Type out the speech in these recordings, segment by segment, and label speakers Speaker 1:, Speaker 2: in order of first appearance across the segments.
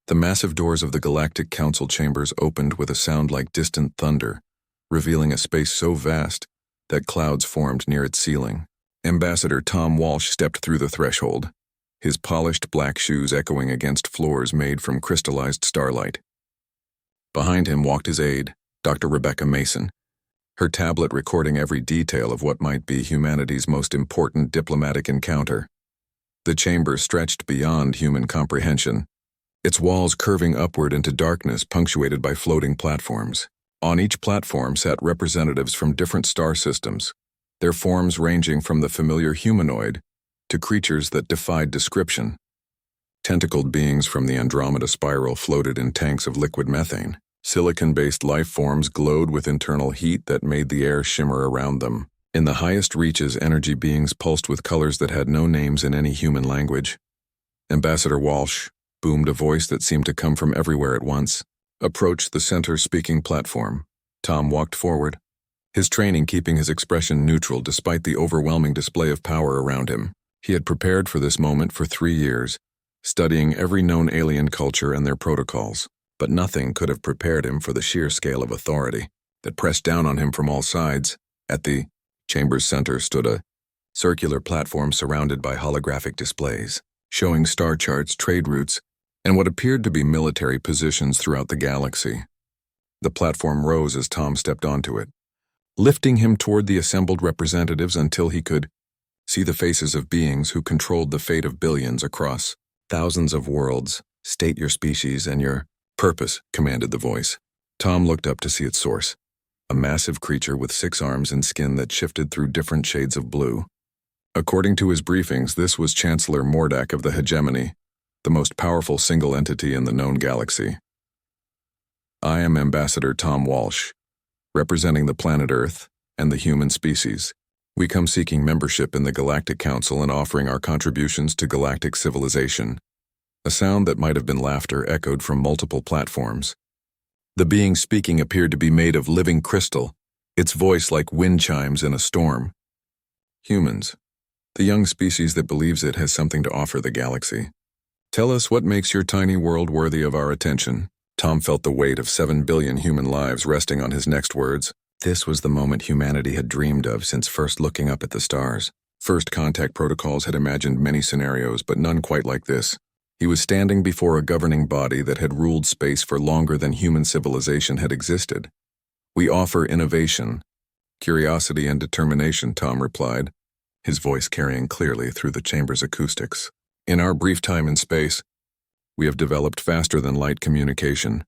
Speaker 1: The massive doors of the Galactic Council chambers opened with a sound like distant thunder, revealing a space so vast that clouds formed near its ceiling. Ambassador Tom Walsh stepped through the threshold, his polished black shoes echoing against floors made from crystallized starlight. Behind him walked his aide, Dr. Rebecca Mason, her tablet recording every detail of what might be humanity's most important diplomatic encounter. The chamber stretched beyond human comprehension, its walls curving upward into darkness punctuated by floating platforms. On each platform sat representatives from different star systems, their forms ranging from the familiar humanoid to creatures that defied description. Tentacled beings from the Andromeda spiral floated in tanks of liquid methane. Silicon-based life forms glowed with internal heat that made the air shimmer around them. In the highest reaches, energy beings pulsed with colors that had no names in any human language. Ambassador Walsh, boomed a voice that seemed to come from everywhere at once, approached the center speaking platform. Tom walked forward, his training keeping his expression neutral despite the overwhelming display of power around him. He had prepared for this moment for 3 years, studying every known alien culture and their protocols, but nothing could have prepared him for the sheer scale of authority that pressed down on him from all sides. At the chamber's center stood a circular platform surrounded by holographic displays, showing star charts, trade routes, and what appeared to be military positions throughout the galaxy. The platform rose as Tom stepped onto it, lifting him toward the assembled representatives until he could see the faces of beings who controlled the fate of billions across thousands of worlds. State your species and your purpose, commanded the voice. Tom looked up to see its source, a massive creature with 6 arms and skin that shifted through different shades of blue. According to his briefings, this was Chancellor Mordak of the Hegemony, the most powerful single entity in the known galaxy. I am Ambassador Tom Walsh, representing the planet Earth and the human species. We come seeking membership in the Galactic Council and offering our contributions to galactic civilization. A sound that might have been laughter echoed from multiple platforms. The being speaking appeared to be made of living crystal, its voice like wind chimes in a storm. Humans, the young species that believes it has something to offer the galaxy. Tell us what makes your tiny world worthy of our attention. Tom felt the weight of 7 billion human lives resting on his next words. This was the moment humanity had dreamed of since first looking up at the stars. First contact protocols had imagined many scenarios, but none quite like this. He was standing before a governing body that had ruled space for longer than human civilization had existed. We offer innovation, curiosity, and determination, Tom replied, his voice carrying clearly through the chamber's acoustics. In our brief time in space, we have developed faster than light communication,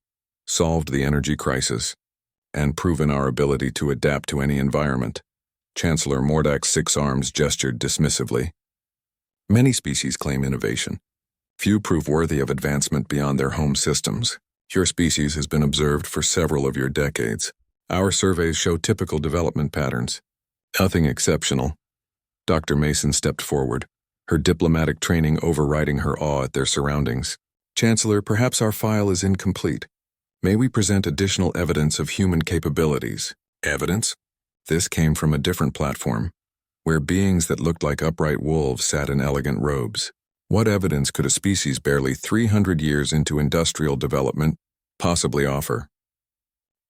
Speaker 1: solved the energy crisis, and proven our ability to adapt to any environment. Chancellor Mordak's 6 arms gestured dismissively. Many species claim innovation. Few prove worthy of advancement beyond their home systems. Your species has been observed for several of your decades. Our surveys show typical development patterns. Nothing exceptional. Dr. Mason stepped forward, her diplomatic training overriding her awe at their surroundings. Chancellor, perhaps our file is incomplete. May we present additional evidence of human capabilities? Evidence? This came from a different platform, where beings that looked like upright wolves sat in elegant robes. What evidence could a species barely 300 years into industrial development possibly offer?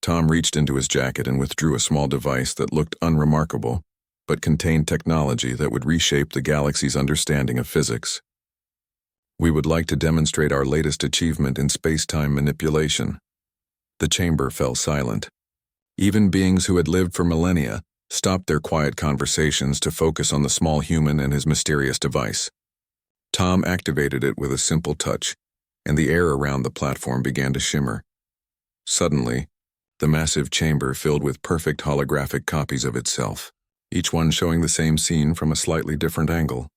Speaker 1: Tom reached into his jacket and withdrew a small device that looked unremarkable, but contained technology that would reshape the galaxy's understanding of physics. We would like to demonstrate our latest achievement in space-time manipulation. The chamber fell silent. Even beings who had lived for millennia stopped their quiet conversations to focus on the small human and his mysterious device. Tom activated it with a simple touch, and the air around the platform began to shimmer. Suddenly, the massive chamber filled with perfect holographic copies of itself, each one showing the same scene from a slightly different angle.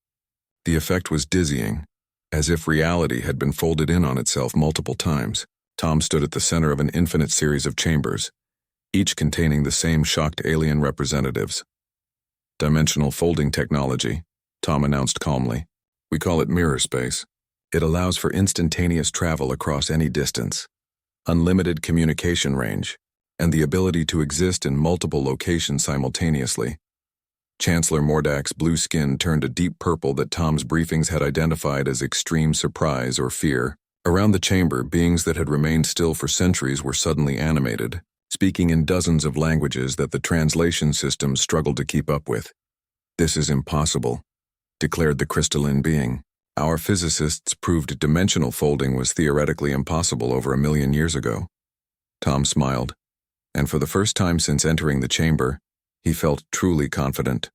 Speaker 1: The effect was dizzying, as if reality had been folded in on itself multiple times. Tom stood at the center of an infinite series of chambers, each containing the same shocked alien representatives. Dimensional folding technology, Tom announced calmly. We call it mirror space. It allows for instantaneous travel across any distance, unlimited communication range, and the ability to exist in multiple locations simultaneously. Chancellor Mordak's blue skin turned a deep purple that Tom's briefings had identified as extreme surprise or fear. Around the chamber, beings that had remained still for centuries were suddenly animated, speaking in dozens of languages that the translation systems struggled to keep up with. "This is impossible," declared the crystalline being. "Our physicists proved dimensional folding was theoretically impossible over 1,000,000 years ago." Tom smiled, and for the first time since entering the chamber, he felt truly confident.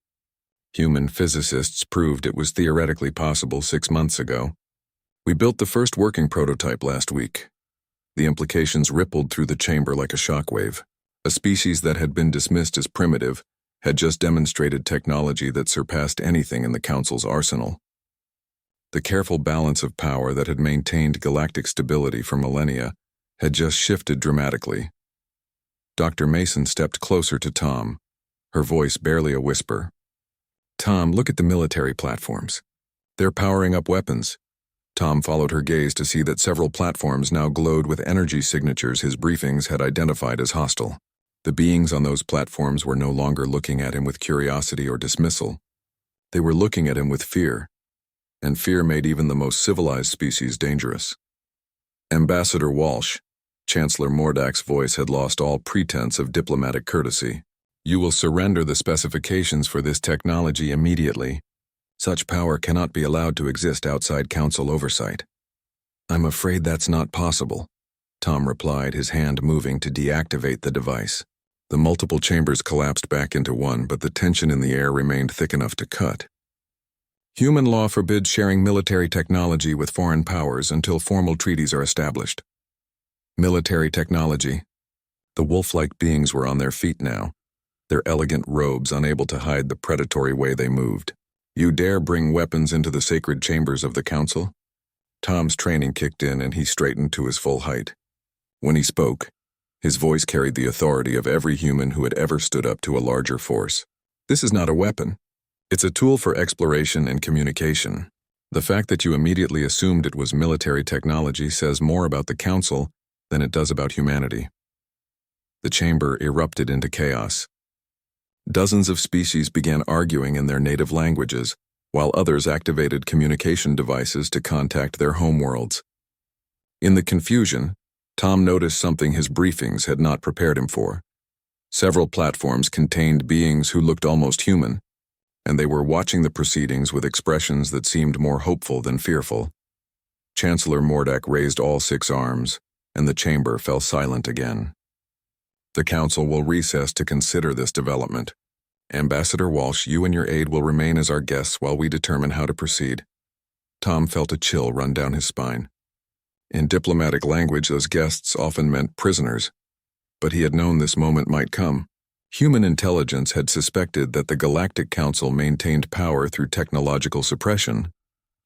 Speaker 1: Human physicists proved it was theoretically possible 6 months ago. "We built the first working prototype last week." The implications rippled through the chamber like a shockwave. A species that had been dismissed as primitive had just demonstrated technology that surpassed anything in the Council's arsenal. The careful balance of power that had maintained galactic stability for millennia had just shifted dramatically. Dr. Mason stepped closer to Tom, her voice barely a whisper. "Tom, look at the military platforms. They're powering up weapons." Tom followed her gaze to see that several platforms now glowed with energy signatures his briefings had identified as hostile. The beings on those platforms were no longer looking at him with curiosity or dismissal. They were looking at him with fear, and fear made even the most civilized species dangerous. "Ambassador Walsh," Chancellor Mordak's voice had lost all pretense of diplomatic courtesy. "You will surrender the specifications for this technology immediately. Such power cannot be allowed to exist outside Council oversight." "I'm afraid that's not possible," Tom replied, his hand moving to deactivate the device. The multiple chambers collapsed back into one, but the tension in the air remained thick enough to cut. "Human law forbids sharing military technology with foreign powers until formal treaties are established." Military technology. The wolf-like beings were on their feet now, their elegant robes unable to hide the predatory way they moved. "You dare bring weapons into the sacred chambers of the Council?" Tom's training kicked in and he straightened to his full height. When he spoke, his voice carried the authority of every human who had ever stood up to a larger force. "This is not a weapon. It's a tool for exploration and communication. The fact that you immediately assumed it was military technology says more about the Council than it does about humanity." The chamber erupted into chaos. Dozens of species began arguing in their native languages, while others activated communication devices to contact their homeworlds. In the confusion, Tom noticed something his briefings had not prepared him for. Several platforms contained beings who looked almost human, and they were watching the proceedings with expressions that seemed more hopeful than fearful. Chancellor Mordak raised all 6 arms, and the chamber fell silent again. "The Council will recess to consider this development. Ambassador Walsh, you and your aide will remain as our guests while we determine how to proceed." Tom felt a chill run down his spine. In diplomatic language, those guests often meant prisoners, but he had known this moment might come. Human intelligence had suspected that the Galactic Council maintained power through technological suppression,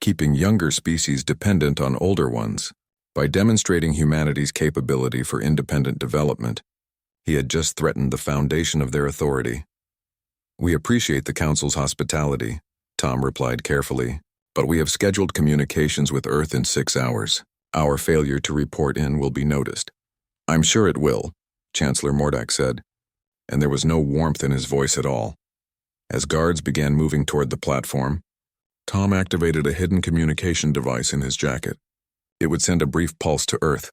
Speaker 1: keeping younger species dependent on older ones. By demonstrating humanity's capability for independent development, he had just threatened the foundation of their authority. "We appreciate the Council's hospitality," Tom replied carefully, "but we have scheduled communications with Earth in 6 hours. Our failure to report in will be noticed." "I'm sure it will," Chancellor Mordak said, and there was no warmth in his voice at all. As guards began moving toward the platform, Tom activated a hidden communication device in his jacket. It would send a brief pulse to Earth,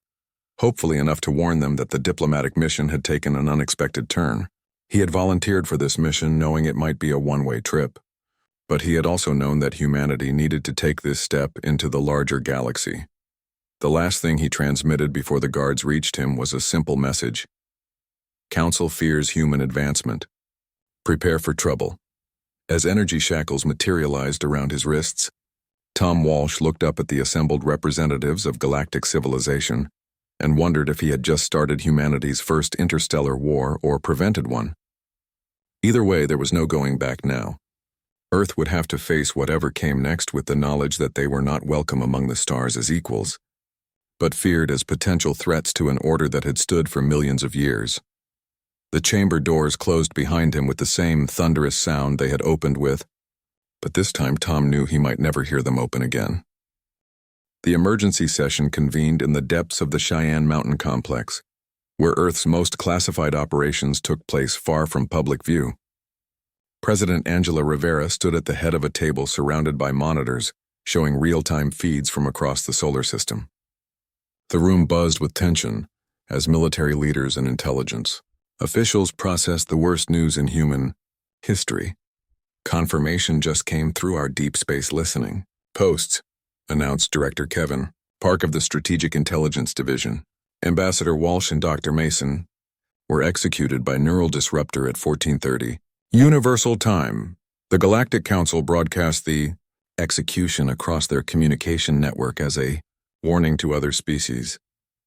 Speaker 1: hopefully enough to warn them that the diplomatic mission had taken an unexpected turn. He had volunteered for this mission knowing it might be a one-way trip, but he had also known that humanity needed to take this step into the larger galaxy. The last thing he transmitted before the guards reached him was a simple message: "Council fears human advancement. Prepare for trouble." As energy shackles materialized around his wrists, Tom Walsh looked up at the assembled representatives of galactic civilization and wondered if he had just started humanity's first interstellar war or prevented one. Either way, there was no going back now. Earth would have to face whatever came next with the knowledge that they were not welcome among the stars as equals, but feared as potential threats to an order that had stood for millions of years. The chamber doors closed behind him with the same thunderous sound they had opened with, but this time Tom knew he might never hear them open again. The emergency session convened in the depths of the Cheyenne Mountain Complex, where Earth's most classified operations took place far from public view. President Angela Rivera stood at the head of a table surrounded by monitors, showing real-time feeds from across the solar system. The room buzzed with tension as military leaders and intelligence officials processed the worst news in human history. Confirmation just came through our deep space listening posts, announced Director Kevin Park of the Strategic Intelligence Division. Ambassador Walsh and Dr. Mason were executed by neural disruptor at 14:30 Universal Time. The Galactic Council broadcast the execution across their communication network as a warning to other species.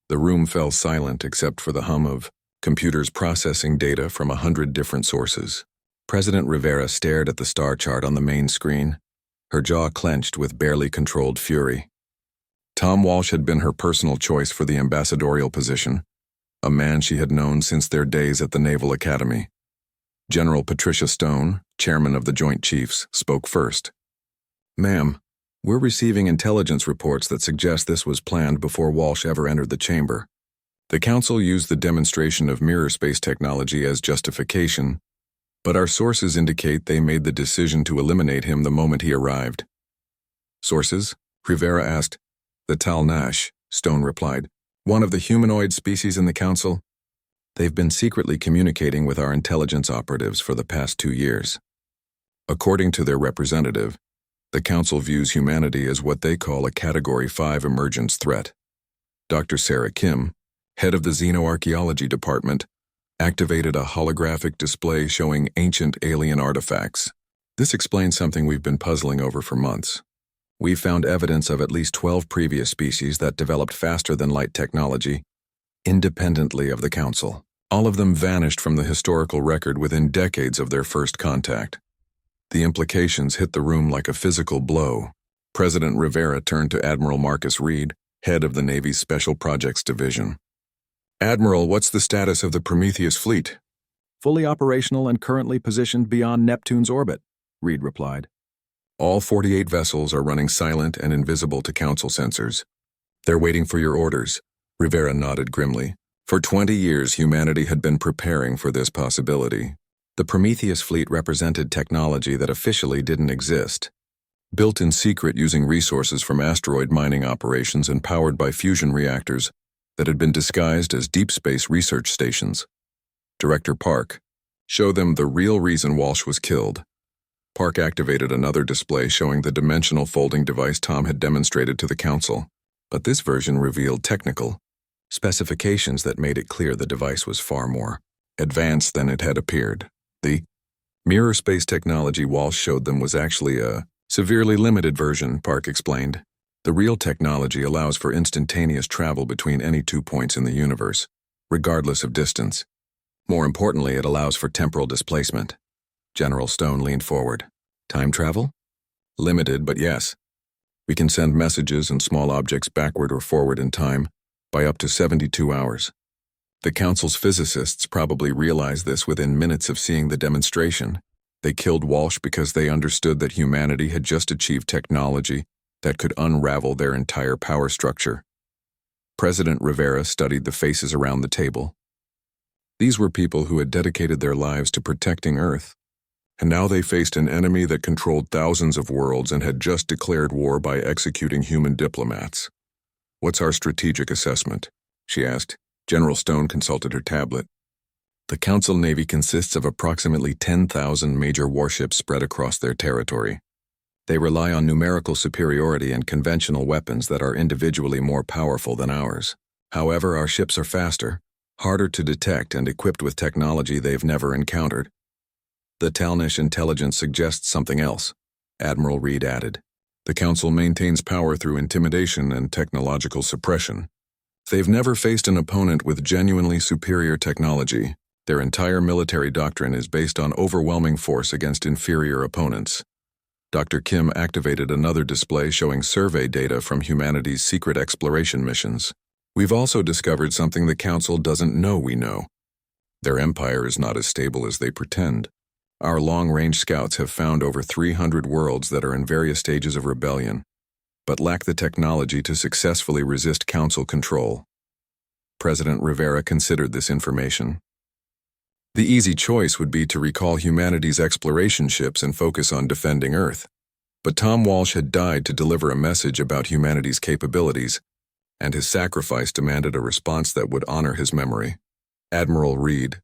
Speaker 1: The room fell silent except for the hum of computers processing data from 100 different sources. President Rivera stared at the star chart on the main screen, her jaw clenched with barely controlled fury. Tom Walsh had been her personal choice for the ambassadorial position, a man she had known since their days at the Naval Academy. General Patricia Stone, chairman of the Joint Chiefs, spoke first. "Ma'am, we're receiving intelligence reports that suggest this was planned before Walsh ever entered the chamber. The Council used the demonstration of mirror space technology as justification, but our sources indicate they made the decision to eliminate him the moment he arrived." "Sources?" Rivera asked. "The Tal Nash," Stone replied. "One of the humanoid species in the Council. They've been secretly communicating with our intelligence operatives for the past 2 years. According to their representative, the Council views humanity as what they call a Category 5 emergence threat." Dr. Sarah Kim, head of the Xenoarchaeology Department, activated a holographic display showing ancient alien artifacts. "This explains something we've been puzzling over for months. We've found evidence of at least 12 previous species that developed faster than light technology, independently of the Council. All of them vanished from the historical record within decades of their first contact." The implications hit the room like a physical blow. President Rivera turned to Admiral Marcus Reed, head of the Navy's Special Projects Division. "Admiral, what's the status of the Prometheus fleet?"
Speaker 2: "Fully operational and currently positioned beyond Neptune's orbit," Reed replied.
Speaker 1: "All 48 vessels are running silent and invisible to Council sensors. They're waiting for your orders." Rivera nodded grimly. For 20 years, humanity had been preparing for this possibility. The Prometheus fleet represented technology that officially didn't exist. Built in secret using resources from asteroid mining operations and powered by fusion reactors that had been disguised as deep space research stations. Director Park, "Show them the real reason Walsh was killed." Park activated another display showing the dimensional folding device Tom had demonstrated to the Council, but this version revealed technical specifications that made it clear the device was far more advanced than it had appeared. The mirror space technology Walsh showed them was actually a severely limited version, Park explained. The real technology allows for instantaneous travel between any 2 points in the universe, regardless of distance. More importantly, it allows for temporal displacement. General Stone leaned forward. "Time travel?" "Limited, but yes. We can send messages and small objects backward or forward in time by up to 72 hours. The Council's physicists probably realized this within minutes of seeing the demonstration. They killed Walsh because they understood that humanity had just achieved technology that could unravel their entire power structure." President Rivera studied the faces around the table. These were people who had dedicated their lives to protecting Earth, and now they faced an enemy that controlled thousands of worlds and had just declared war by executing human diplomats. "What's our strategic assessment?" she asked. General Stone consulted her tablet. "The Council Navy consists of approximately 10,000 major warships spread across their territory. They rely on numerical superiority and conventional weapons that are individually more powerful than ours. However, our ships are faster, harder to detect, and equipped with technology they've never encountered. The Talnish intelligence suggests something else," Admiral Reed added. "The Council maintains power through intimidation and technological suppression. They've never faced an opponent with genuinely superior technology. Their entire military doctrine is based on overwhelming force against inferior opponents." Dr. Kim activated another display showing survey data from humanity's secret exploration missions. "We've also discovered something the Council doesn't know we know. Their empire is not as stable as they pretend. Our long-range scouts have found over 300 worlds that are in various stages of rebellion, but lack the technology to successfully resist Council control." President Rivera considered this information. The easy choice would be to recall humanity's exploration ships and focus on defending Earth. But Tom Walsh had died to deliver a message about humanity's capabilities, and his sacrifice demanded a response that would honor his memory. Admiral Reed,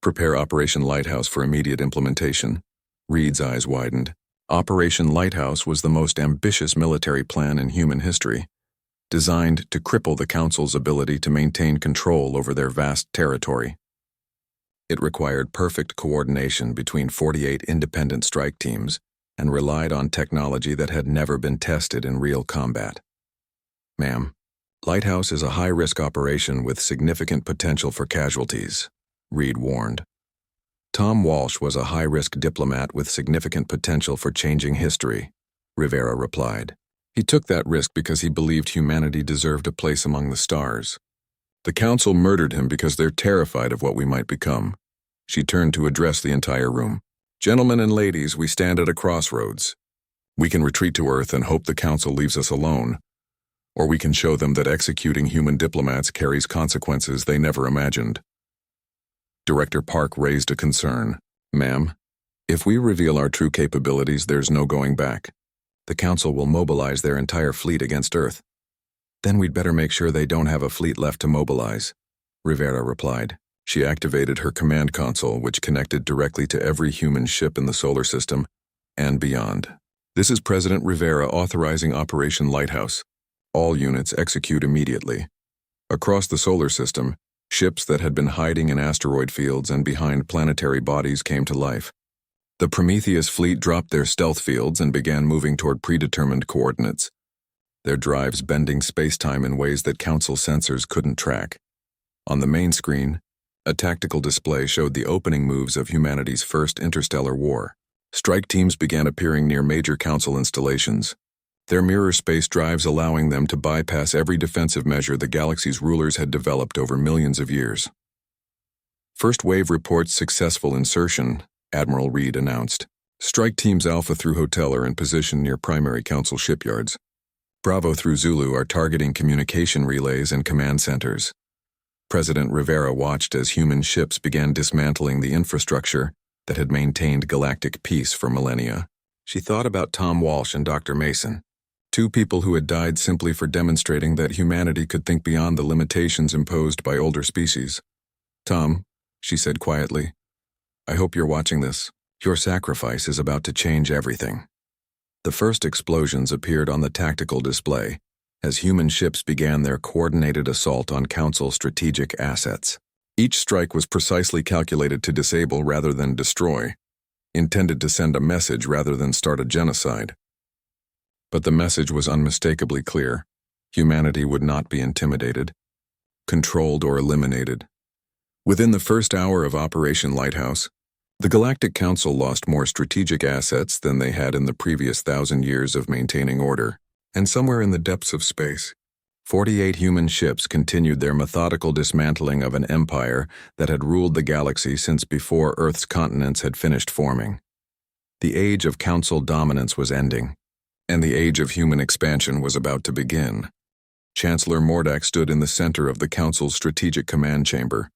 Speaker 1: prepare Operation Lighthouse for immediate implementation. Reed's eyes widened. Operation Lighthouse was the most ambitious military plan in human history, designed to cripple the Council's ability to maintain control over their vast territory. It required perfect coordination between 48 independent strike teams and relied on technology that had never been tested in real combat. Ma'am, Lighthouse is a high-risk operation with significant potential for casualties, Reed warned. Tom Walsh was a high-risk diplomat with significant potential for changing history, Rivera replied. He took that risk because he believed humanity deserved a place among the stars. The Council murdered him because they're terrified of what we might become. She turned to address the entire room. Gentlemen and ladies, we stand at a crossroads. We can retreat to Earth and hope the Council leaves us alone, or we can show them that executing human diplomats carries consequences they never imagined. Director Park raised a concern. Ma'am, if we reveal our true capabilities, there's no going back. The Council will mobilize their entire fleet against Earth. Then we'd better make sure they don't have a fleet left to mobilize, Rivera replied. She activated her command console, which connected directly to every human ship in the solar system and beyond. This is President Rivera authorizing Operation Lighthouse. All units execute immediately. Across the solar system, ships that had been hiding in asteroid fields and behind planetary bodies came to life. The Prometheus fleet dropped their stealth fields and began moving toward predetermined coordinates, their drives bending space-time in ways that Council sensors couldn't track. On the main screen, a tactical display showed the opening moves of humanity's first interstellar war. Strike teams began appearing near major Council installations, their mirror space drives allowing them to bypass every defensive measure the galaxy's rulers had developed over millions of years. First wave reports successful insertion, Admiral Reed announced. Strike teams Alpha through Hotel are in position near primary Council shipyards. Bravo through Zulu are targeting communication relays and command centers. President Rivera watched as human ships began dismantling the infrastructure that had maintained galactic peace for millennia. She thought about Tom Walsh and Dr. Mason, two people who had died simply for demonstrating that humanity could think beyond the limitations imposed by older species. Tom, she said quietly, I hope you're watching this. Your sacrifice is about to change everything. The first explosions appeared on the tactical display as human ships began their coordinated assault on Council strategic assets. Each strike was precisely calculated to disable rather than destroy, intended to send a message rather than start a genocide. But the message was unmistakably clear. Humanity would not be intimidated, controlled, or eliminated. Within the first hour of Operation Lighthouse, the Galactic Council lost more strategic assets than they had in the previous 1,000 years of maintaining order. And somewhere in the depths of space, 48 human ships continued their methodical dismantling of an empire that had ruled the galaxy since before Earth's continents had finished forming. The age of Council dominance was ending, and the age of human expansion was about to begin. Chancellor Mordak stood in the center of the Council's strategic command chamber,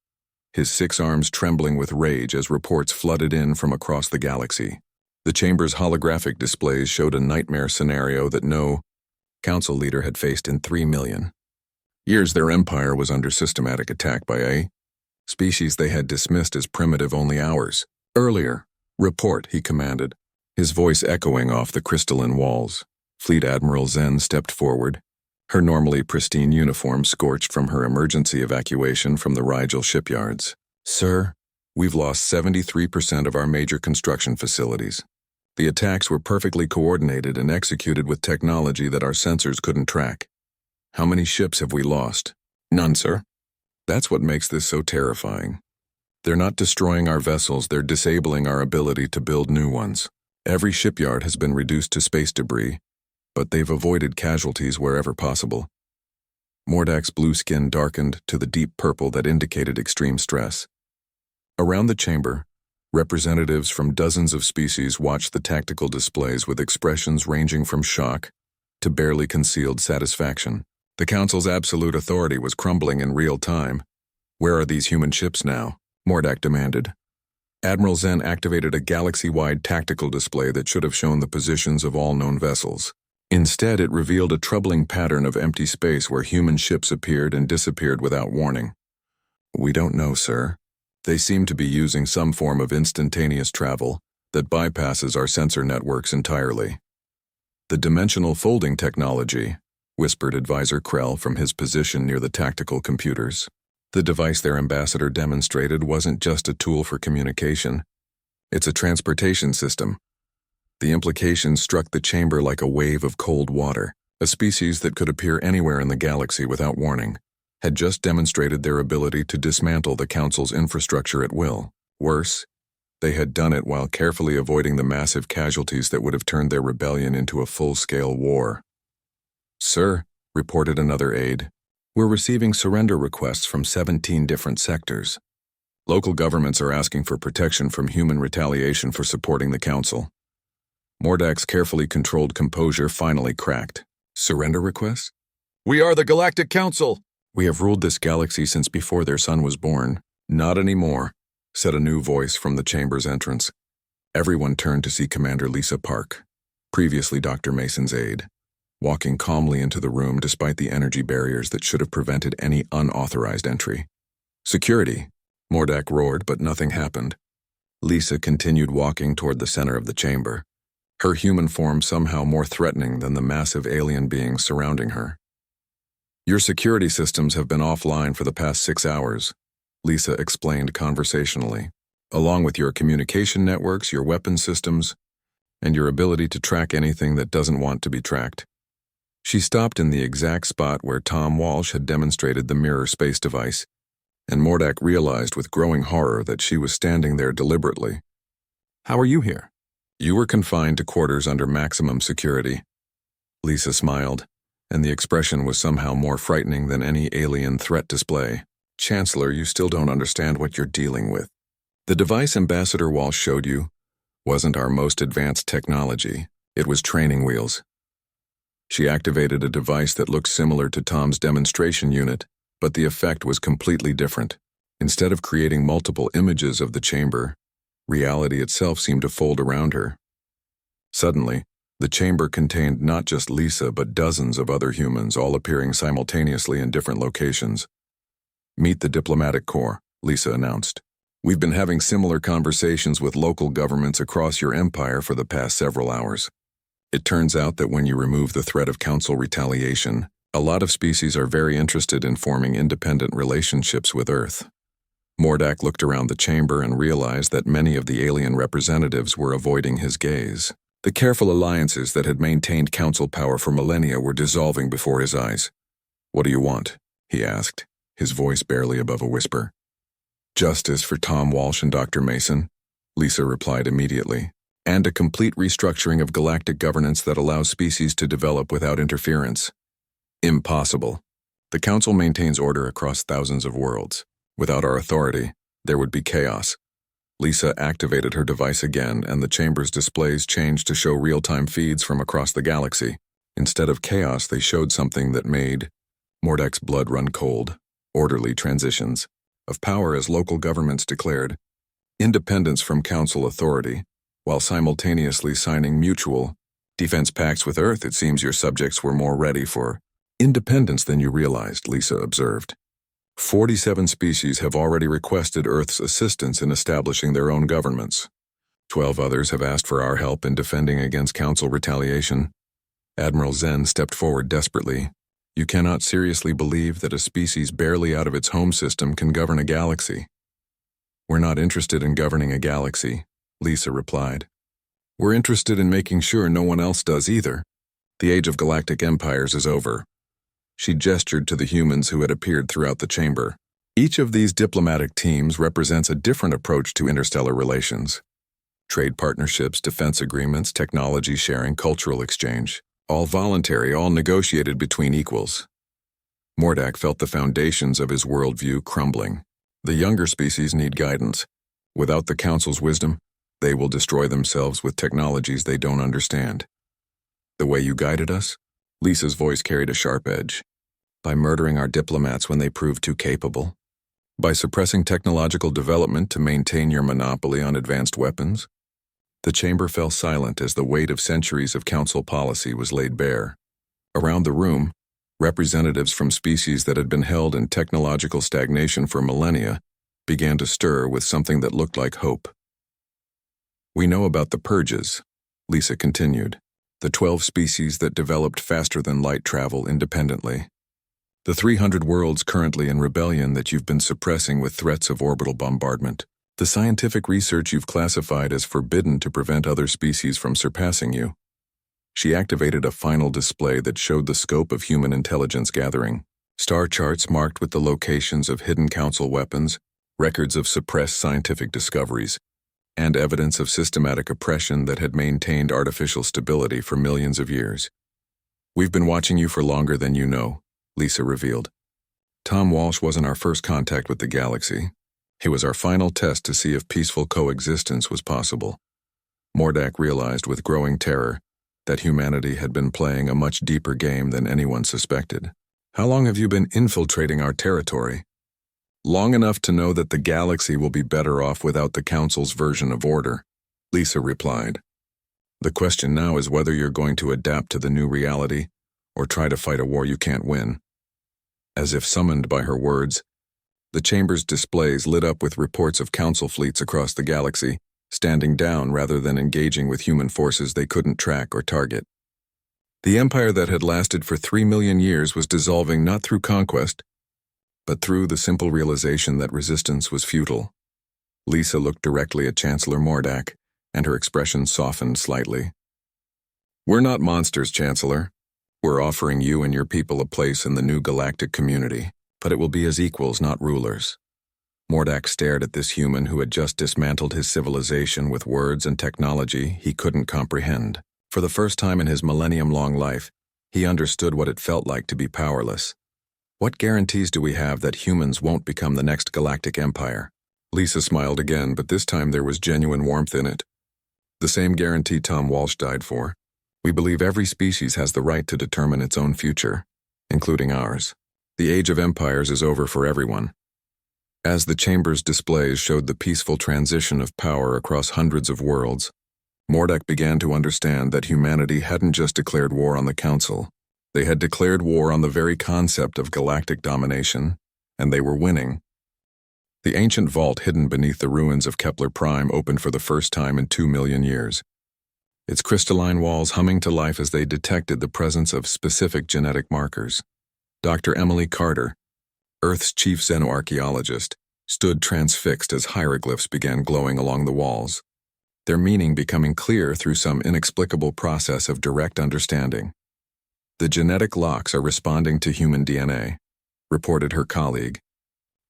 Speaker 1: his 6 arms trembling with rage as reports flooded in from across the galaxy. The chamber's holographic displays showed a nightmare scenario that no Council leader had faced in 3 million years. Their empire was under systematic attack by a species they had dismissed as primitive only hours earlier. Report, he commanded, his voice echoing off the crystalline walls. Fleet Admiral Zen stepped forward, her normally pristine uniform scorched from her emergency evacuation from the Rigel shipyards. Sir, we've lost 73% of our major construction facilities. The attacks were perfectly coordinated and executed with technology that our sensors couldn't track. How many ships have we lost? None, sir. That's what makes this so terrifying. They're not destroying our vessels, they're disabling our ability to build new ones. Every shipyard has been reduced to space debris, but they've avoided casualties wherever possible. Mordak's blue skin darkened to the deep purple that indicated extreme stress. Around the chamber, representatives from dozens of species watched the tactical displays with expressions ranging from shock to barely concealed satisfaction. The Council's absolute authority was crumbling in real time. Where are these human ships now? Mordak demanded. Admiral Zen activated a galaxy-wide tactical display that should have shown the positions of all known vessels. Instead, it revealed a troubling pattern of empty space where human ships appeared and disappeared without warning. We don't know, sir. They seem to be using some form of instantaneous travel that bypasses our sensor networks entirely. The dimensional folding technology, whispered Advisor Krell from his position near the tactical computers. The device their ambassador demonstrated wasn't just a tool for communication. It's a transportation system. The implications struck the chamber like a wave of cold water. A species that could appear anywhere in the galaxy without warning had just demonstrated their ability to dismantle the Council's infrastructure at will. Worse, they had done it while carefully avoiding the massive casualties that would have turned their rebellion into a full-scale war. Sir, reported another aide, we're receiving surrender requests from 17 different sectors. Local governments are asking for protection from human retaliation for supporting the Council. Mordak's carefully controlled composure finally cracked. Surrender requests? We are the Galactic Council! We have ruled this galaxy since before their son was born. Not anymore, said a new voice from the chamber's entrance. Everyone turned to see Commander Lisa Park, previously Dr. Mason's aide, walking calmly into the room despite the energy barriers that should have prevented any unauthorized entry. Security, Mordak roared, but nothing happened. Lisa continued walking toward the center of the chamber, her human form somehow more threatening than the massive alien beings surrounding her. Your security systems have been offline for the past 6 hours, Lisa explained conversationally, along with your communication networks, your weapon systems, and your ability to track anything that doesn't want to be tracked. She stopped in the exact spot where Tom Walsh had demonstrated the mirror space device, and Mordak realized with growing horror that she was standing there deliberately. How are you here? You were confined to quarters under maximum security. Lisa smiled, and the expression was somehow more frightening than any alien threat display. Chancellor, you still don't understand what you're dealing with. The device Ambassador Walsh showed you wasn't our most advanced technology. It was training wheels. She activated a device that looked similar to Tom's demonstration unit, but the effect was completely different. Instead of creating multiple images of the chamber, reality itself seemed to fold around her. Suddenly, the chamber contained not just Lisa but dozens of other humans, all appearing simultaneously in different locations. Meet the Diplomatic Corps, Lisa announced. We've been having similar conversations with local governments across your empire for the past several hours. It turns out that when you remove the threat of Council retaliation, a lot of species are very interested in forming independent relationships with Earth. Mordak looked around the chamber and realized that many of the alien representatives were avoiding his gaze. The careful alliances that had maintained Council power for millennia were dissolving before his eyes. What do you want? He asked, his voice barely above a whisper. Justice for Tom Walsh and Dr. Mason, Lisa replied immediately, and a complete restructuring of galactic governance that allows species to develop without interference. Impossible. The Council maintains order across thousands of worlds. Without our authority, there would be chaos. Lisa activated her device again, and the chamber's displays changed to show real-time feeds from across the galaxy. Instead of chaos, they showed something that made Mordak's blood run cold. Orderly transitions of power as local governments declared independence from Council authority, while simultaneously signing mutual defense pacts with Earth. It seems your subjects were more ready for independence than you realized, Lisa observed. 47 species have already requested Earth's assistance in establishing their own governments. 12 others have asked for our help in defending against Council retaliation. Admiral Zen stepped forward desperately. You cannot seriously believe that a species barely out of its home system can govern a galaxy. We're not interested in governing a galaxy, Lisa replied. We're interested in making sure no one else does either. The age of galactic empires is over. She gestured to the humans who had appeared throughout the chamber. Each of these diplomatic teams represents a different approach to interstellar relations. Trade partnerships, defense agreements, technology sharing, cultural exchange. All voluntary, all negotiated between equals. Mordak felt the foundations of his worldview crumbling. The younger species need guidance. Without the Council's wisdom, they will destroy themselves with technologies they don't understand. The way you guided us? Lisa's voice carried a sharp edge. By murdering our diplomats when they proved too capable? By suppressing technological development to maintain your monopoly on advanced weapons? The chamber fell silent as the weight of centuries of council policy was laid bare. Around the room, representatives from species that had been held in technological stagnation for millennia began to stir with something that looked like hope. "We know about the purges," Lisa continued, "the 12 species that developed faster than light travel independently. The 300 worlds currently in rebellion that you've been suppressing with threats of orbital bombardment. The scientific research you've classified as forbidden to prevent other species from surpassing you." She activated a final display that showed the scope of human intelligence gathering. Star charts marked with the locations of hidden council weapons, records of suppressed scientific discoveries, and evidence of systematic oppression that had maintained artificial stability for millions of years. "We've been watching you for longer than you know," Lisa revealed. "Tom Walsh wasn't our first contact with the galaxy. He was our final test to see if peaceful coexistence was possible." Mordak realized with growing terror that humanity had been playing a much deeper game than anyone suspected. "How long have you been infiltrating our territory?" "Long enough to know that the galaxy will be better off without the Council's version of order," Lisa replied. "The question now is whether you're going to adapt to the new reality or try to fight a war you can't win." As if summoned by her words, the chamber's displays lit up with reports of Council fleets across the galaxy, standing down rather than engaging with human forces they couldn't track or target. The empire that had lasted for 3 million years was dissolving not through conquest, but through the simple realization that resistance was futile. Lisa looked directly at Chancellor Mordak, and her expression softened slightly. "We're not monsters, Chancellor. We're offering you and your people a place in the new galactic community, but it will be as equals, not rulers." Mordak stared at this human who had just dismantled his civilization with words and technology he couldn't comprehend. For the first time in his millennium-long life, he understood what it felt like to be powerless. "What guarantees do we have that humans won't become the next galactic empire?" Lisa smiled again, but this time there was genuine warmth in it. "The same guarantee Tom Walsh died for. We believe every species has the right to determine its own future, including ours. The age of empires is over for everyone." As the chamber's displays showed the peaceful transition of power across hundreds of worlds, Mordak began to understand that humanity hadn't just declared war on the Council. They had declared war on the very concept of galactic domination, and they were winning. The ancient vault hidden beneath the ruins of Kepler Prime opened for the first time in 2 million years, its crystalline walls humming to life as they detected the presence of specific genetic markers. Dr. Emily Carter, Earth's chief xenoarchaeologist, stood transfixed as hieroglyphs began glowing along the walls, their meaning becoming clear through some inexplicable process of direct understanding. "The genetic locks are responding to human DNA," reported her colleague,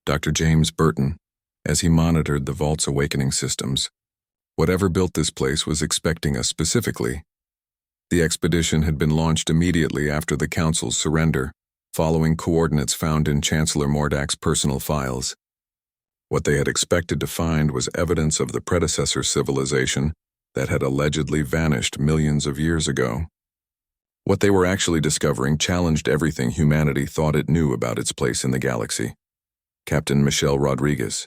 Speaker 1: Dr. James Burton, as he monitored the vault's awakening systems. "Whatever built this place was expecting us specifically." The expedition had been launched immediately after the Council's surrender, following coordinates found in Chancellor Mordak's personal files. What they had expected to find was evidence of the predecessor civilization that had allegedly vanished millions of years ago. What they were actually discovering challenged everything humanity thought it knew about its place in the galaxy. Captain Michelle Rodriguez,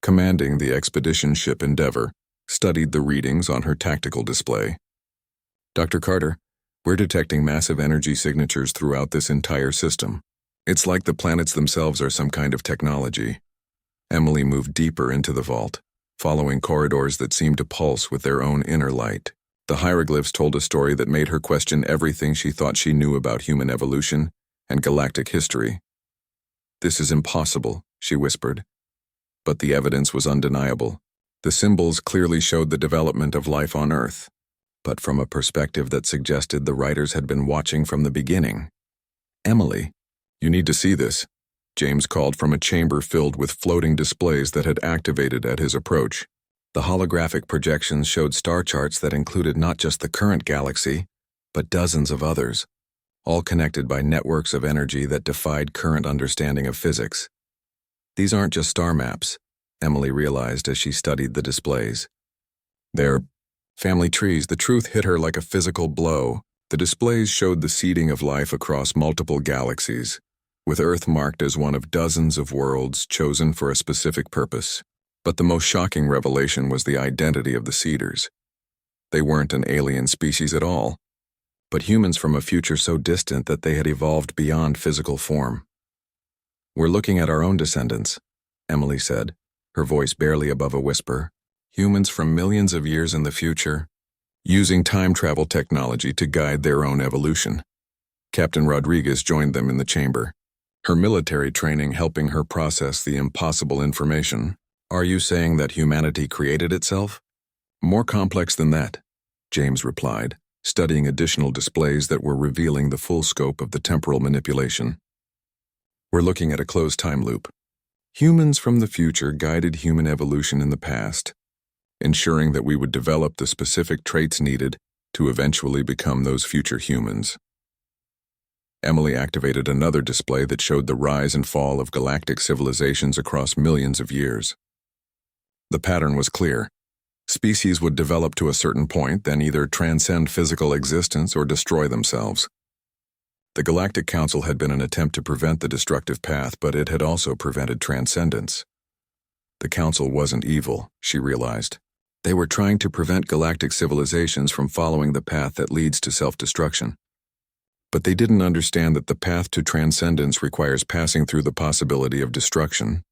Speaker 1: commanding the expedition ship Endeavour, studied the readings on her tactical display. "Dr. Carter, we're detecting massive energy signatures throughout this entire system. It's like the planets themselves are some kind of technology." Emily moved deeper into the vault, following corridors that seemed to pulse with their own inner light. The hieroglyphs told a story that made her question everything she thought she knew about human evolution and galactic history. "This is impossible," she whispered. But the evidence was undeniable. The symbols clearly showed the development of life on Earth, but from a perspective that suggested the writers had been watching from the beginning. "Emily, you need to see this," James called from a chamber filled with floating displays that had activated at his approach. The holographic projections showed star charts that included not just the current galaxy, but dozens of others, all connected by networks of energy that defied current understanding of physics. "These aren't just star maps," Emily realized as she studied the displays. "They're family trees." The truth hit her like a physical blow. The displays showed the seeding of life across multiple galaxies, with Earth marked as one of dozens of worlds chosen for a specific purpose. But the most shocking revelation was the identity of the seeders. They weren't an alien species at all, but humans from a future so distant that they had evolved beyond physical form. "We're looking at our own descendants," Emily said, her voice barely above a whisper. "Humans from millions of years in the future, using time travel technology to guide their own evolution." Captain Rodriguez joined them in the chamber, her military training helping her process the impossible information. "Are you saying that humanity created itself?" "More complex than that," James replied, studying additional displays that were revealing the full scope of the temporal manipulation. "We're looking at a closed time loop. Humans from the future guided human evolution in the past, ensuring that we would develop the specific traits needed to eventually become those future humans." Emily activated another display that showed the rise and fall of galactic civilizations across millions of years. The pattern was clear. Species would develop to a certain point, then either transcend physical existence or destroy themselves. The Galactic Council had been an attempt to prevent the destructive path, but it had also prevented transcendence. The Council wasn't evil, she realized. They were trying to prevent galactic civilizations from following the path that leads to self-destruction. But they didn't understand that the path to transcendence requires passing through the possibility of destruction.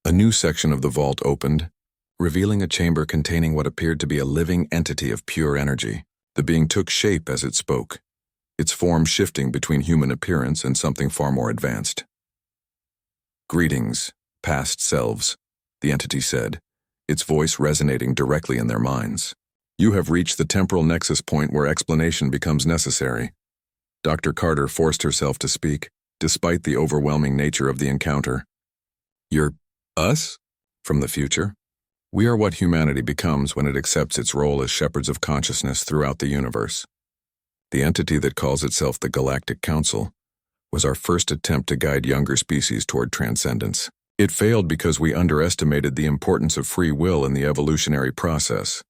Speaker 1: A new section of the vault opened, revealing a chamber containing what appeared to be a living entity of pure energy. The being took shape as it spoke, its form shifting between human appearance and something far more advanced. "Greetings, past selves," the entity said, its voice resonating directly in their minds. "You have reached the temporal nexus point where explanation becomes necessary." Dr. Carter forced herself to speak, despite the overwhelming nature of the encounter. "You're us? From the future? We are what humanity becomes when it accepts its role as shepherds of consciousness throughout the universe. The entity that calls itself the Galactic Council was our first attempt to guide younger species toward transcendence. It failed because we underestimated the importance of free will in the evolutionary process.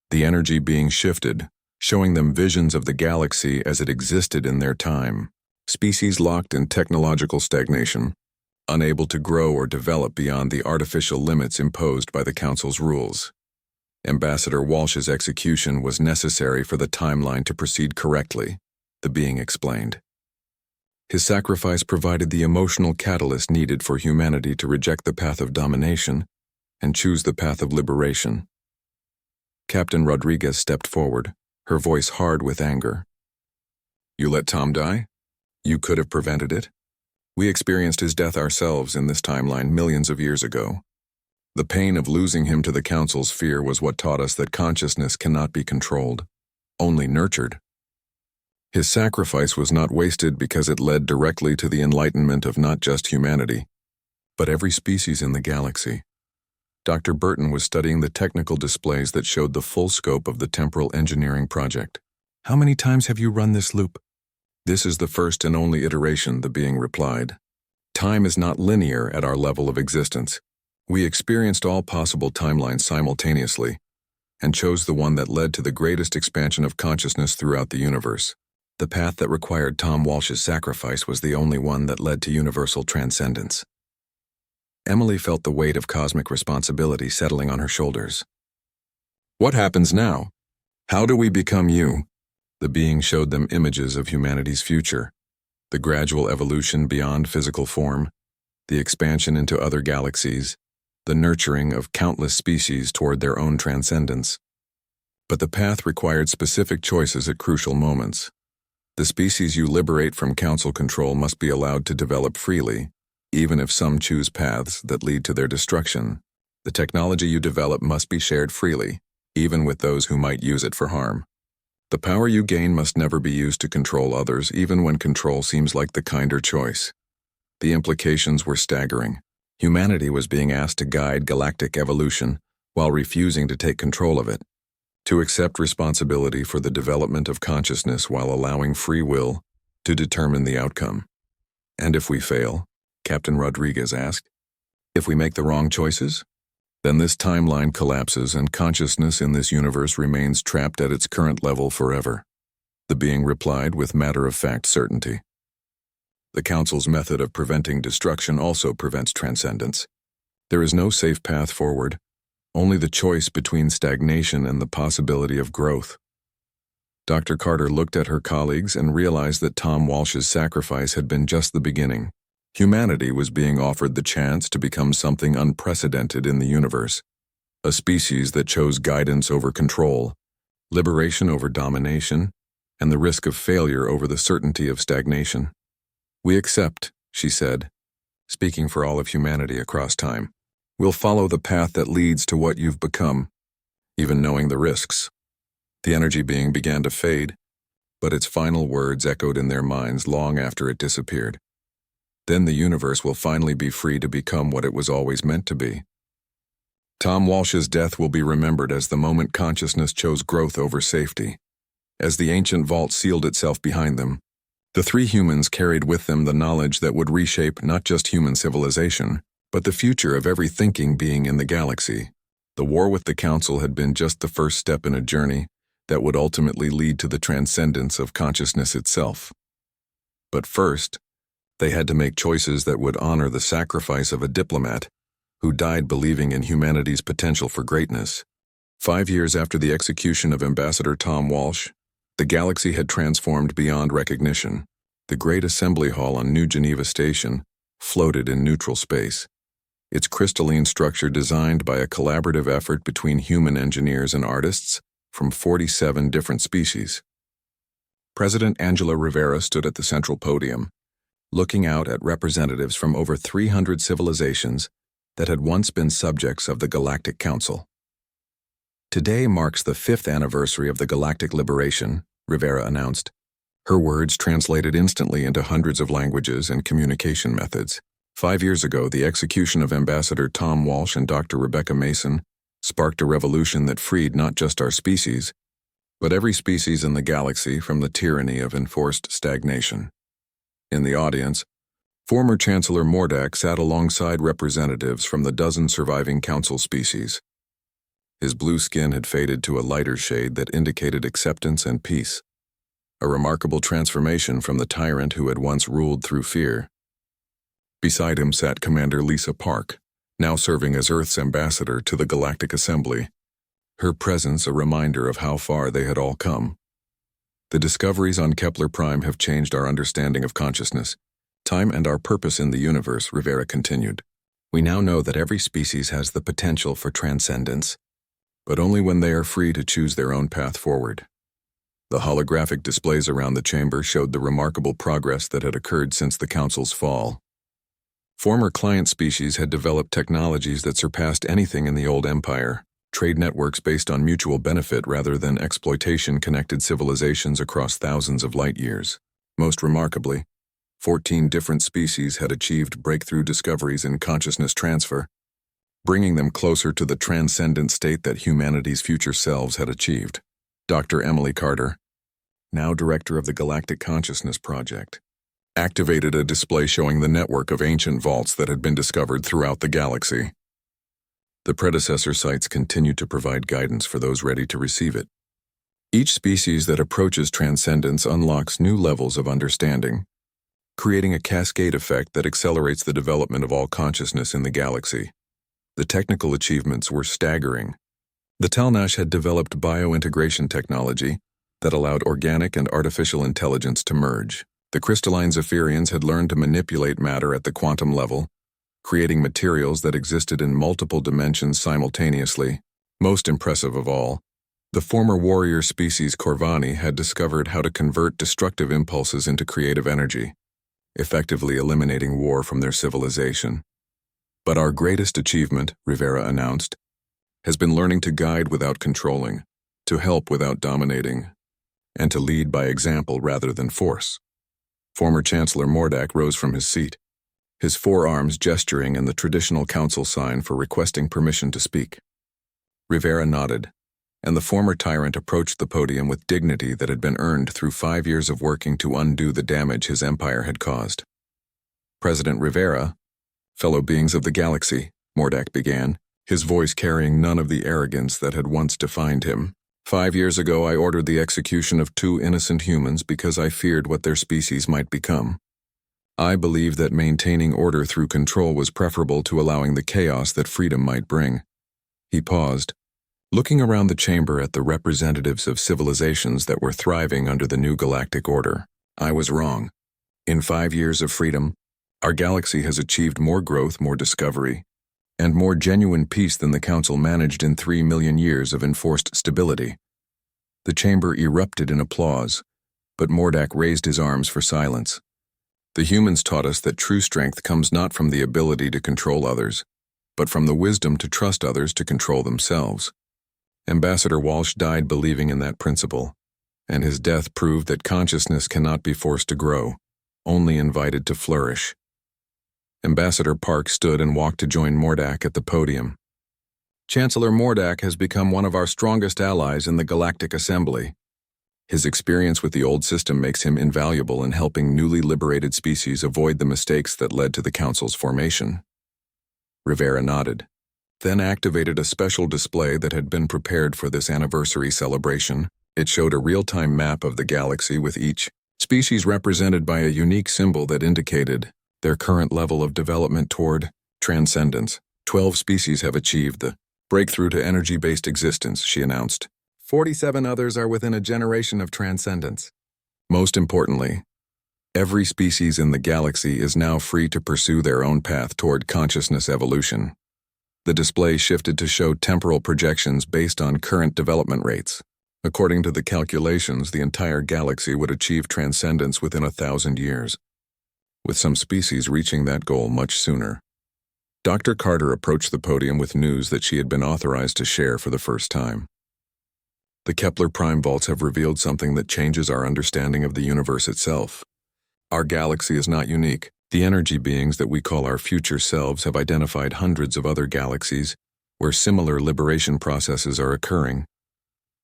Speaker 1: The energy being shifted, showing them visions of the galaxy as it existed in their time. Species locked in technological stagnation, unable to grow or develop beyond the artificial limits imposed by the Council's rules. Ambassador Walsh's execution was necessary for the timeline to proceed correctly, the being explained. His sacrifice provided the emotional catalyst needed for humanity to reject the path of domination and choose the path of liberation. Captain Rodriguez stepped forward, her voice hard with anger. "You let Tom die? You could have prevented it. We experienced his death ourselves in this timeline millions of years ago. The pain of losing him to the Council's fear was what taught us that consciousness cannot be controlled, only nurtured. His sacrifice was not wasted because it led directly to the enlightenment of not just humanity, but every species in the galaxy." Dr. Burton was studying the technical displays that showed the full scope of the temporal engineering project. "How many times have you run this loop?" "This is the first and only iteration," the being replied. "Time is not linear at our level of existence. We experienced all possible timelines simultaneously, and chose the one that led to the greatest expansion of consciousness throughout the universe. The path that required Tom Walsh's sacrifice was the only one that led to universal transcendence." Emily felt the weight of cosmic responsibility settling on her shoulders. "What happens now? How do we become you?" The being showed them images of humanity's future, the gradual evolution beyond physical form, the expansion into other galaxies, the nurturing of countless species toward their own transcendence. But the path required specific choices at crucial moments. The species you liberate from Council control must be allowed to develop freely, even if some choose paths that lead to their destruction. The technology you develop must be shared freely, even with those who might use it for harm. The power you gain must never be used to control others, even when control seems like the kinder choice. The implications were staggering. Humanity was being asked to guide galactic evolution while refusing to take control of it, to accept responsibility for the development of consciousness while allowing free will to determine the outcome. "And if we fail?" Captain Rodriguez asked. "If we make the wrong choices? Then this timeline collapses and consciousness in this universe remains trapped at its current level forever," the being replied with matter-of-fact certainty. "The Council's method of preventing destruction also prevents transcendence. There is no safe path forward, only the choice between stagnation and the possibility of growth." Dr. Carter looked at her colleagues and realized that Tom Walsh's sacrifice had been just the beginning. Humanity was being offered the chance to become something unprecedented in the universe, a species that chose guidance over control, liberation over domination, and the risk of failure over the certainty of stagnation. "We accept," she said, speaking for all of humanity across time. "We'll follow the path that leads to what you've become, even knowing the risks." The energy being began to fade, but its final words echoed in their minds long after it disappeared. Then the universe will finally be free to become what it was always meant to be. Tom Walsh's death will be remembered as the moment consciousness chose growth over safety. As the ancient vault sealed itself behind them, the three humans carried with them the knowledge that would reshape not just human civilization, but the future of every thinking being in the galaxy. The war with the Council had been just the first step in a journey that would ultimately lead to the transcendence of consciousness itself. But first, they had to make choices that would honor the sacrifice of a diplomat who died believing in humanity's potential for greatness. 5 years after the execution of Ambassador Tom Walsh, the galaxy had transformed beyond recognition. The Great Assembly Hall on New Geneva Station floated in neutral space, its crystalline structure designed by a collaborative effort between human engineers and artists from 47 different species. President Angela Rivera stood at the central podium, looking out at representatives from over 300 civilizations that had once been subjects of the Galactic Council. "Today marks the 5th anniversary of the Galactic Liberation," Rivera announced. Her words translated instantly into hundreds of languages and communication methods. 5 years ago, the execution of Ambassador Tom Walsh and Dr. Rebecca Mason sparked a revolution that freed not just our species, but every species in the galaxy from the tyranny of enforced stagnation. In the audience, former Chancellor Mordak sat alongside representatives from the dozen surviving council species. His blue skin had faded to a lighter shade that indicated acceptance and peace, a remarkable transformation from the tyrant who had once ruled through fear. Beside him sat Commander Lisa Park, now serving as Earth's ambassador to the Galactic Assembly, her presence a reminder of how far they had all come. "The discoveries on Kepler Prime have changed our understanding of consciousness, time, and our purpose in the universe," Rivera continued. "We now know that every species has the potential for transcendence, but only when they are free to choose their own path forward." The holographic displays around the chamber showed the remarkable progress that had occurred since the Council's fall. Former client species had developed technologies that surpassed anything in the old empire. Trade networks based on mutual benefit rather than exploitation connected civilizations across thousands of light years. Most remarkably, 14 different species had achieved breakthrough discoveries in consciousness transfer, bringing them closer to the transcendent state that humanity's future selves had achieved. Dr. Emily Carter, now director of the Galactic Consciousness Project, activated a display showing the network of ancient vaults that had been discovered throughout the galaxy. The predecessor sites continued to provide guidance for those ready to receive it. Each species that approaches transcendence unlocks new levels of understanding, creating a cascade effect that accelerates the development of all consciousness in the galaxy. The technical achievements were staggering. The Talnash had developed biointegration technology that allowed organic and artificial intelligence to merge. The crystalline Zephyrians had learned to manipulate matter at the quantum level, creating materials that existed in multiple dimensions simultaneously. Most impressive of all, the former warrior species Corvani had discovered how to convert destructive impulses into creative energy, effectively eliminating war from their civilization. "But our greatest achievement," Rivera announced, "has been learning to guide without controlling, to help without dominating, and to lead by example rather than force." Former Chancellor Mordak rose from his seat, his forearms gesturing in the traditional council sign for requesting permission to speak. Rivera nodded, and the former tyrant approached the podium with dignity that had been earned through 5 years of working to undo the damage his empire had caused. "President Rivera, fellow beings of the galaxy," Mordak began, his voice carrying none of the arrogance that had once defined him. 5 years ago, I ordered the execution of 2 innocent humans because I feared what their species might become. I believed that maintaining order through control was preferable to allowing the chaos that freedom might bring." He paused, looking around the chamber at the representatives of civilizations that were thriving under the new galactic order. I was wrong. In 5 years of freedom, our galaxy has achieved more growth, more discovery, and more genuine peace than the Council managed in 3 million years of enforced stability. The chamber erupted in applause, but Mordak raised his arms for silence. The humans taught us that true strength comes not from the ability to control others, but from the wisdom to trust others to control themselves. Ambassador Walsh died believing in that principle, and his death proved that consciousness cannot be forced to grow, only invited to flourish. Ambassador Park stood and walked to join Mordak at the podium. Chancellor Mordak has become one of our strongest allies in the Galactic Assembly. His experience with the old system makes him invaluable in helping newly liberated species avoid the mistakes that led to the Council's formation. Rivera nodded, then activated a special display that had been prepared for this anniversary celebration. It showed a real-time map of the galaxy with each species represented by a unique symbol that indicated their current level of development toward transcendence. 12 species have achieved the breakthrough to energy-based existence, she announced. 47 others are within a generation of transcendence. Most importantly, every species in the galaxy is now free to pursue their own path toward consciousness evolution. The display shifted to show temporal projections based on current development rates. According to the calculations, the entire galaxy would achieve transcendence within 1,000 years, with some species reaching that goal much sooner. Dr. Carter approached the podium with news that she had been authorized to share for the first time. The Kepler Prime Vaults have revealed something that changes our understanding of the universe itself. Our galaxy is not unique. The energy beings that we call our future selves have identified hundreds of other galaxies where similar liberation processes are occurring.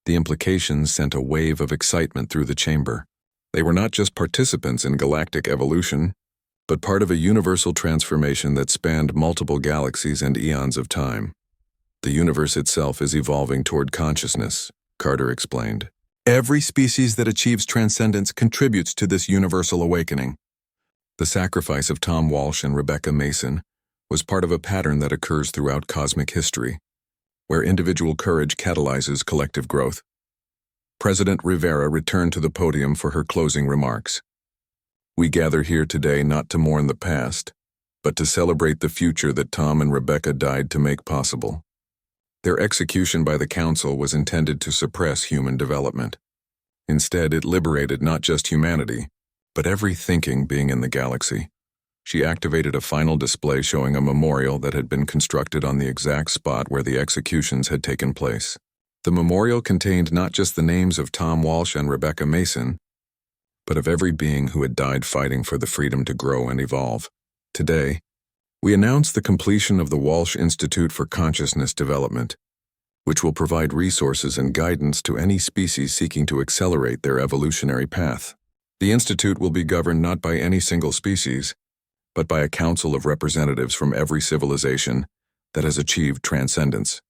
Speaker 1: The implications sent a wave of excitement through the chamber. They were not just participants in galactic evolution, but part of a universal transformation that spanned multiple galaxies and eons of time. The universe itself is evolving toward consciousness, Carter explained. Every species that achieves transcendence contributes to this universal awakening. The sacrifice of Tom Walsh and Rebecca Mason was part of a pattern that occurs throughout cosmic history, where individual courage catalyzes collective growth. President Rivera returned to the podium for her closing remarks. We gather here today not to mourn the past, but to celebrate the future that Tom and Rebecca died to make possible. Their execution by the Council was intended to suppress human development. Instead, it liberated not just humanity, but every thinking being in the galaxy. She activated a final display showing a memorial that had been constructed on the exact spot where the executions had taken place. The memorial contained not just the names of Tom Walsh and Rebecca Mason, but of every being who had died fighting for the freedom to grow and evolve. Today, we announce the completion of the Walsh Institute for Consciousness Development, which will provide resources and guidance to any species seeking to accelerate their evolutionary path. The Institute will be governed not by any single species, but by a council of representatives from every civilization that has achieved transcendence.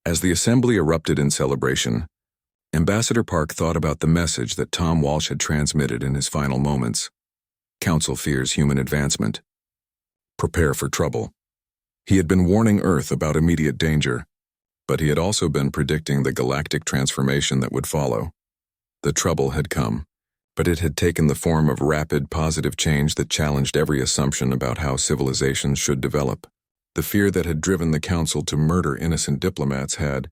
Speaker 1: As the assembly erupted in celebration, Ambassador Park thought about the message that Tom Walsh had transmitted in his final moments. Council fears human advancement. Prepare for trouble. He had been warning Earth about immediate danger, but he had also been predicting the galactic transformation that would follow. The trouble had come, but it had taken the form of rapid, positive change that challenged every assumption about how civilizations should develop. The fear that had driven the Council to murder innocent diplomats had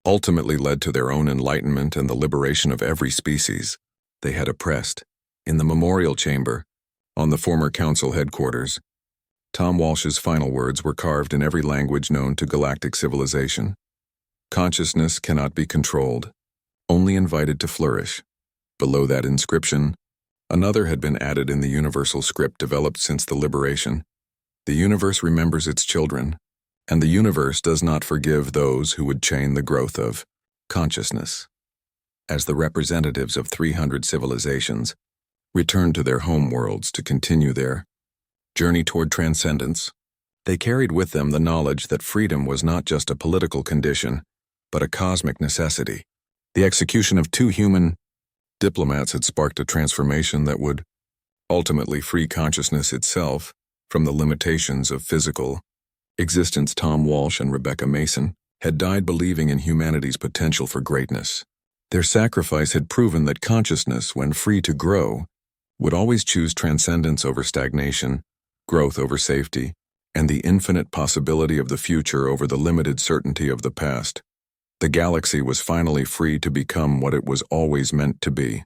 Speaker 1: ultimately led to their own enlightenment and the liberation of every species they had oppressed. In the memorial chamber, on the former Council headquarters, Tom Walsh's final words were carved in every language known to galactic civilization. Consciousness cannot be controlled, only invited to flourish. Below that inscription, another had been added in the universal script developed since the liberation. The universe remembers its children, and the universe does not forgive those who would chain the growth of consciousness. As the representatives of 300 civilizations returned to their home worlds to continue their journey toward transcendence, they carried with them the knowledge that freedom was not just a political condition, but a cosmic necessity. The execution of 2 human diplomats had sparked a transformation that would ultimately free consciousness itself from the limitations of physical existence. Tom Walsh and Rebecca Mason had died believing in humanity's potential for greatness. Their sacrifice had proven that consciousness, when free to grow, would always choose transcendence over stagnation, growth over safety, and the infinite possibility of the future over the limited certainty of the past. The galaxy was finally free to become what it was always meant to be.